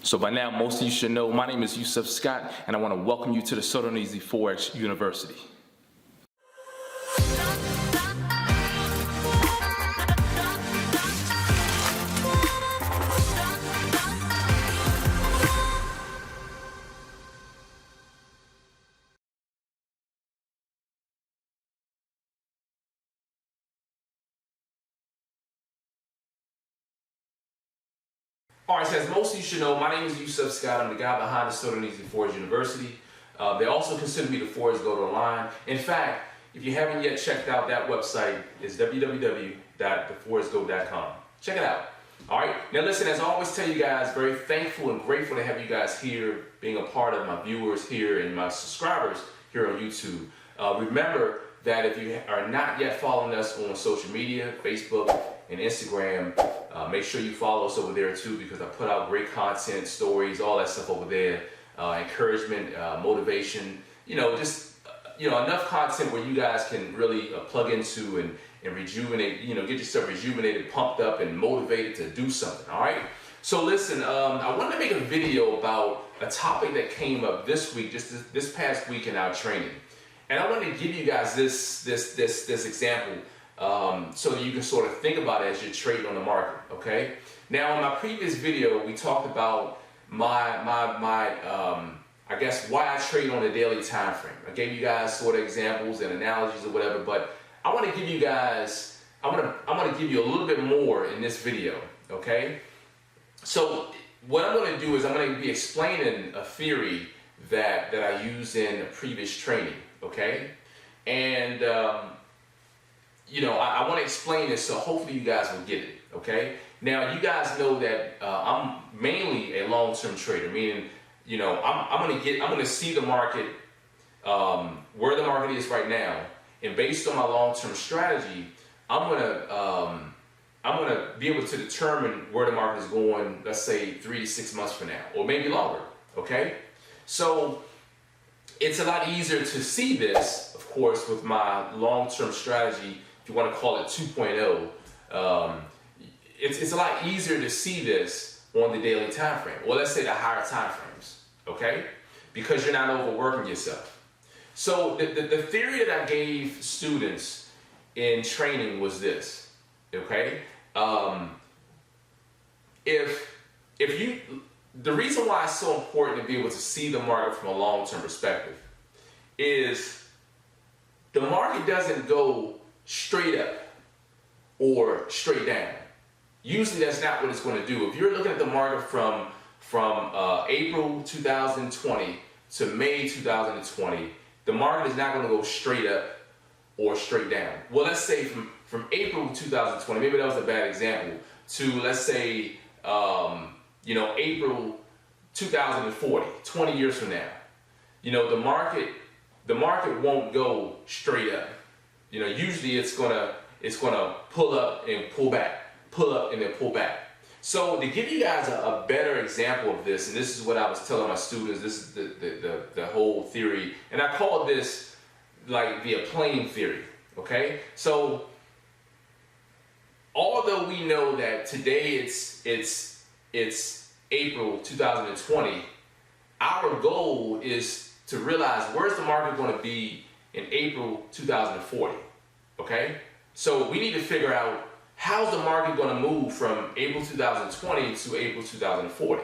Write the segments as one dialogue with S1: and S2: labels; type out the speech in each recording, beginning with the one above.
S1: So by now, most of you should know, my name is Yusef Scott, and I want to welcome you to the sodarneasyforex University. Alright, so as most of you should know, my name is Yusef Scott. I'm the guy behind the sodarneasyforex University. They also consider me the Forex GOAT online. In fact, if you haven't yet checked out that website, it's www.theforexgoat.com. Check it out. Alright, now listen, as I always tell you guys, very thankful and grateful to have you guys here, being a part of my viewers here and my subscribers here on YouTube. Remember that if you are not yet following us on social media, Facebook and Instagram, make sure you follow us over there too, because I put out great content, stories, all that stuff over there, encouragement, motivation, just enough content where you guys can really plug into and rejuvenate, get yourself rejuvenated, pumped up, and motivated to do something. All right. So listen, I wanted to make a video about a topic that came up this week, just this past week in our training, and I wanted to give you guys this example. So that you can sort of think about it as you're trading on the market, okay? Now, in my previous video, we talked about I guess why I trade on a daily time frame. I gave you guys sort of examples and analogies or whatever, but I want to give you guys, I'm gonna give you a little bit more in this video, okay? So what I'm going to do is I'm going to be explaining a theory that I used in a previous training, okay? And I want to explain this so hopefully you guys will get it, okay? Now, you guys know that I'm mainly a long-term trader, meaning, I'm going to see the market, where the market is right now, and based on my long-term strategy, I'm going to be able to determine where the market is going, let's say 3 to 6 months from now, or maybe longer, okay? So it's a lot easier to see this, of course, with my long-term strategy. If you want to call it 2.0, it's a lot easier to see this on the daily time frame, or let's say the higher time frames, okay? Because you're not overworking yourself. So the theory that I gave students in training was this, okay? The reason why it's so important to be able to see the market from a long-term perspective is the market doesn't go straight up or straight down. Usually that's not what it's going to do. If you're looking at the market from April 2020 to May 2020, the market is not going to go straight up or straight down. Well, let's say from April 2020, maybe that was a bad example, to let's say April 2040, 20 years from now. The market won't go straight up. Usually it's gonna pull up and pull back, pull up and then pull back. So to give you guys a better example of this, and this is what I was telling my students, this is the whole theory, and I call this like the plane theory, okay? So although we know that today it's April 2020, our goal is to realize where's the market going to be in April 2040, okay? So we need to figure out how's the market going to move from April 2020 to April 2040.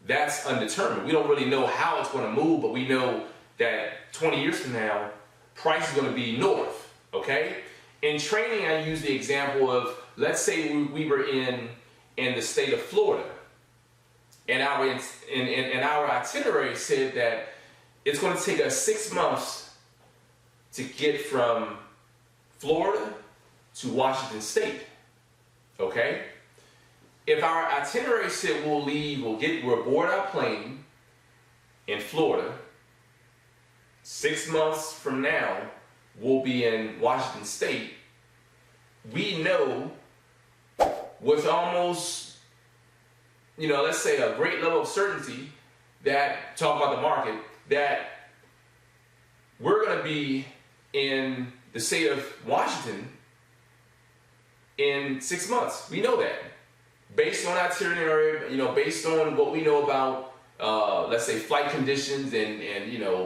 S1: That's undetermined. We don't really know how it's going to move, but we know that 20 years from now, price is going to be north, okay? In training, I use the example of, let's say we were in the state of Florida, and our itinerary said that it's going to take us 6 months to get from Florida to Washington State, okay? If our itinerary said we'll board our plane in Florida, 6 months from now, we'll be in Washington State, we know with almost, let's say a great level of certainty that, talk about the market, that we're going to be in the state of Washington in 6 months. We know that. based on itinerary, based on what we know about, let's say, flight conditions and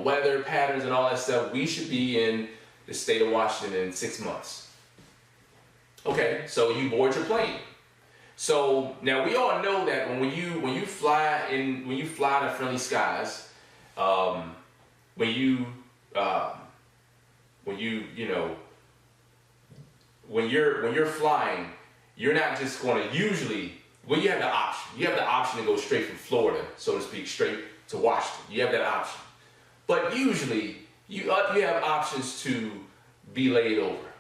S1: weather patterns and all that stuff, we should be in the state of Washington in 6 months. Okay, so you board your plane. So now we all know that when you fly in friendly skies, when you're flying, you're not just going to you have the option. You have the option to go straight from Florida, so to speak, straight to Washington. You have that option. But usually, you have options to be laid over,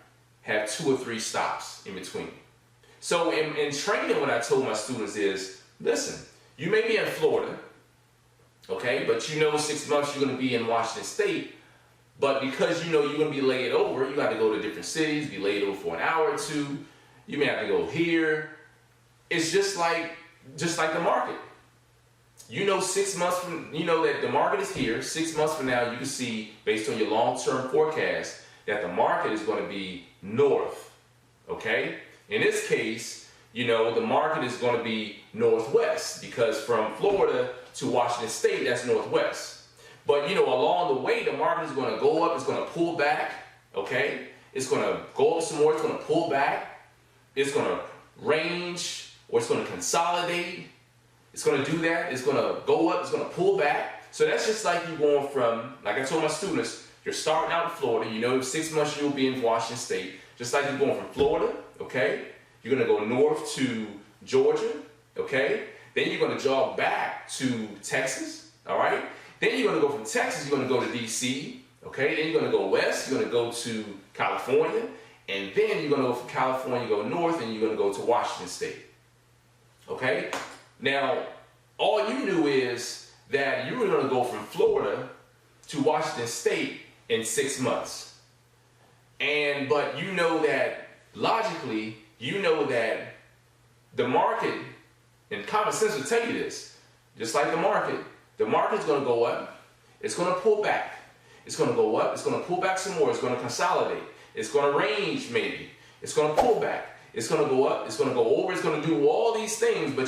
S1: have 2 or 3 stops in between. So in training, what I told my students is, listen, you may be in Florida, okay, but 6 months you're going to be in Washington State, but because you're going to be laid over, you got to go to different cities, be laid over for an hour or 2. You may have to go here. It's just like the market. 6 months from, that the market is here. 6 months from now, you can see, based on your long-term forecast, that the market is going to be north, okay? In this case, the market is going to be northwest, because from Florida to Washington State, that's northwest. But, along the way, the market is going to go up, it's going to pull back, okay? It's going to go up some more, it's going to pull back, it's going to range, or it's going to consolidate. It's going to do that. It's going to go up. It's going to pull back. So that's just like you going from, like I told my students, you're starting out in Florida. 6 months you'll be in Washington State. Just like you're going from Florida, okay? You're going to go north to Georgia, okay? Then you're going to jog back to Texas, all right? Then you're going to go from Texas, you're going to go to D.C., okay? Then you're going to go west. You're going to go to California. And then you're going to go from California, go north, and you're going to go to Washington State. Okay? Now, all you knew is that you were going to go from Florida to Washington State in 6 months. But you know that, logically, that the market, and common sense will tell you this, just like the market's going to go up, it's going to pull back. It's going to go up, it's going to pull back some more, it's going to consolidate, it's going to range maybe, it's going to pull back. It's going to go up, it's going to go over, it's going to do all these things, but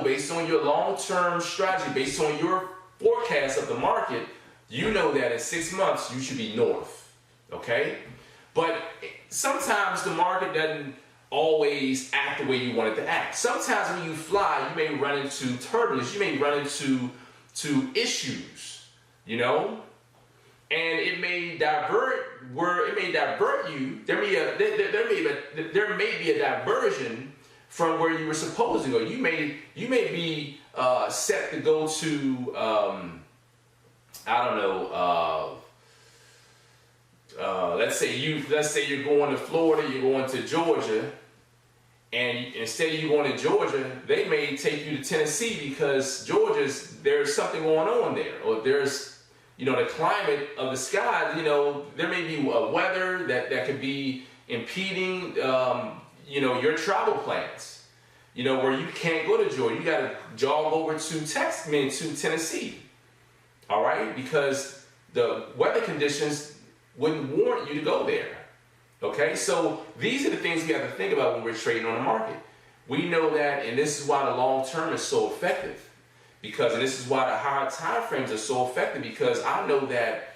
S1: based on your long-term strategy, based on your forecast of the market, that in 6 months you should be north, okay? But sometimes the market doesn't always act the way you want it to act. Sometimes when you fly, you may run into turbulence, you may run into issues, and it may divert you. There may be a diversion from where you were supposed to go. You may be set to go to let's say you're going to Florida, you're going to Georgia, and instead of you going to Georgia, they may take you to Tennessee because there's something going on there, or there's the climate of the sky, there may be a weather that could be impeding, your travel plans, where you can't go to Georgia. You got to jog over to Tennessee, all right? Because the weather conditions wouldn't warrant you to go there, okay? So these are the things we have to think about when we're trading on the market. We know that, and this is why the long term is so effective. And this is why the higher time frames are so effective, because I know that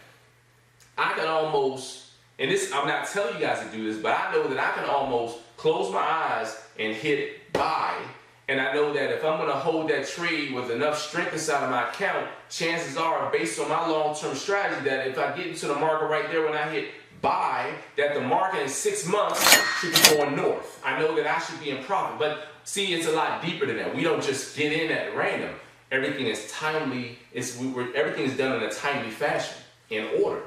S1: I can almost, I'm not telling you guys to do this, but I know that I can almost close my eyes and hit buy. And I know that if I'm going to hold that trade with enough strength inside of my account, chances are, based on my long-term strategy, that if I get into the market right there when I hit buy, that the market in 6 months should be going north. I know that I should be in profit. But see, it's a lot deeper than that. We don't just get in at random. Everything is timely. Everything is done in a timely fashion, in order,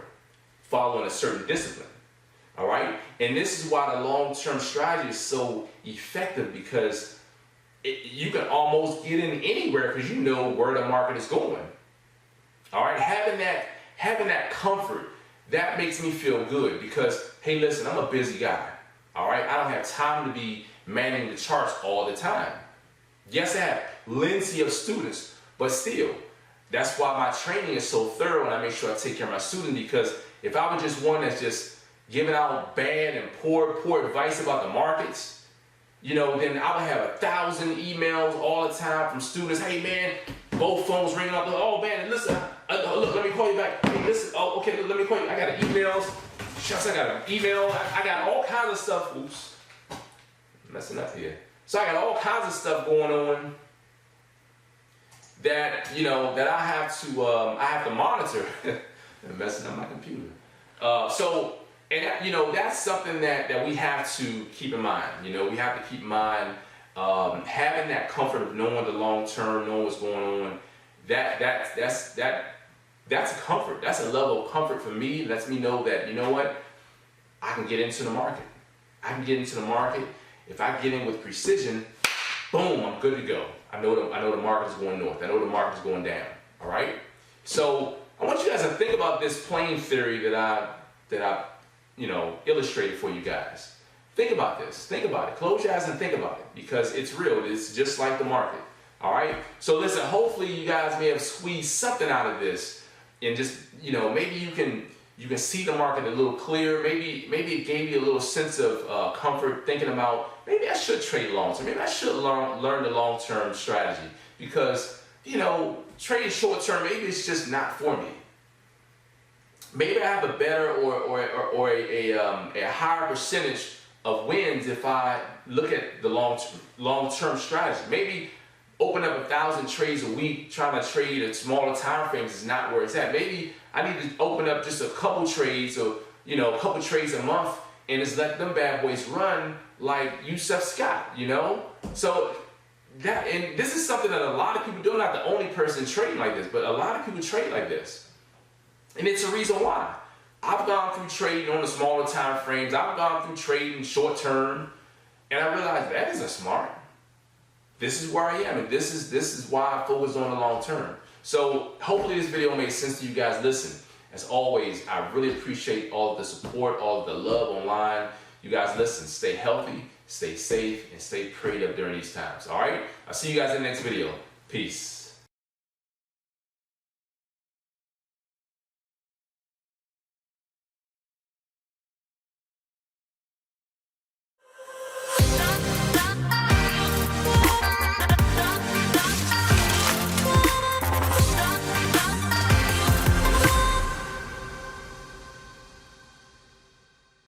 S1: following a certain discipline. All right? And this is why the long-term strategy is so effective, because you can almost get in anywhere because you know where the market is going. All right? Having that comfort, that makes me feel good, because, hey, listen, I'm a busy guy. All right? I don't have time to be manning the charts all the time. Yes, I have plenty of students, but still, that's why my training is so thorough, and I make sure I take care of my students, because if I was just one that's just giving out bad and poor advice about the markets, then I would have 1,000 emails all the time from students. Hey man, both phones ringing up. Oh man, listen, look, let me call you back. Hey, listen, oh okay, let me call you. I got emails. Shucks, I got an email. I got all kinds of stuff. Oops, messing up here. So I got all kinds of stuff going on that that I have to monitor. I'm messing up my computer. That's something that we have to keep in mind. We have to keep in mind having that comfort of knowing the long term, knowing what's going on. That's a comfort. That's a level of comfort for me. It lets me know that what, I can get into the market. I can get into the market. If I get in with precision, boom, I'm good to go. I know the market is going north. I know the market is going down. All right. So I want you guys to think about this plane theory that I illustrated for you guys. Think about this. Think about it. Close your eyes and think about it, because it's real. It's just like the market. All right. So listen. Hopefully you guys may have squeezed something out of this, and just maybe you can see the market a little clearer. Maybe it gave you a little sense of comfort, thinking about maybe I should trade long term. Maybe I should learn the long term strategy, because trading short term, maybe it's just not for me. Maybe I have a better or a higher percentage of wins if I look at the long term strategy. Maybe open up 1,000 trades a week trying to trade at smaller time frames is not where it's at. Maybe I need to open up just a couple trades, or a couple trades a month, and just let them bad boys run like Yusef Scott. So this is something that a lot of people do. I'm not the only person trading like this, but a lot of people trade like this. And it's a reason why. I've gone through trading on the smaller time frames. I've gone through trading short term, and I realized that isn't smart. This is where I am, and this is why I focus on the long term. So hopefully this video made sense to you guys. Listen, as always, I really appreciate all of the support, all of the love online. You guys, listen, stay healthy, stay safe, and stay prayed up during these times. All right? I'll see you guys in the next video. Peace.